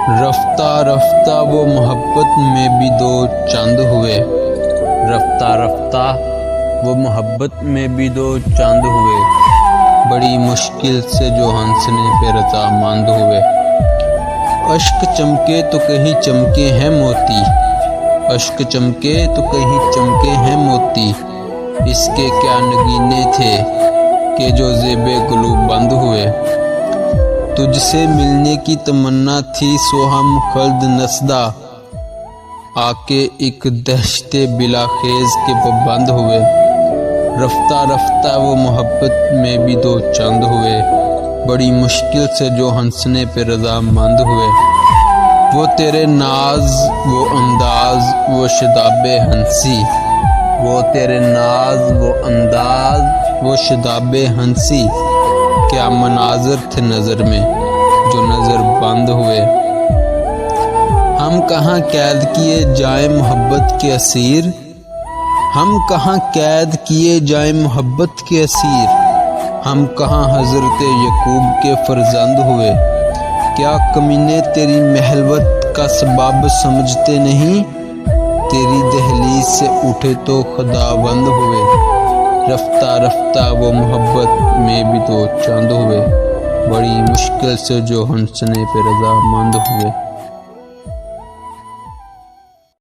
رفتہ رفتہ وہ محبت میں بھی دو چاند ہوئے، رفتہ رفتہ وہ محبت میں بھی دو چاند ہوئے، بڑی مشکل سے جو ہنسنے پہ رضامند ہوئے۔ اشک چمکے تو کہیں چمکے ہیں موتی، اشک چمکے تو کہیں چمکے ہیں موتی، اس کے کیا نگینے تھے کہ جو زیب قلوب بند ہوئے۔ تجھ سے ملنے کی تمنا تھی سو ہم خلد نسدہ، آ کے ایک دہشت بلا خیز کے پابند ہوئے۔ رفتہ رفتہ وہ محبت میں بھی دو چاند ہوئے، بڑی مشکل سے جو ہنسنے پہ رضامند ہوئے۔ وہ تیرے ناز وہ انداز وہ شاداب ہنسی، وہ تیرے ناز وہ انداز وہ شاداب ہنسی، کیا مناظر تھے نظر میں جو نظر بند ہوئے۔ ہم کہاں قید کیے جائیں محبت کے اسیر، ہم کہاں قید کیے جائیں محبت کے اسیر، ہم کہاں حضرت یعقوب کے فرزند ہوئے۔ کیا کمینے تیری محلوت کا سبب سمجھتے نہیں، تیری دہلیز سے اٹھے تو خداوند ہوئے۔ رفتہ رفتہ وہ محبت میں بھی دو چاند ہوئے، بڑی مشکل سے جو ہنسنے پہ رضامند ہوئے۔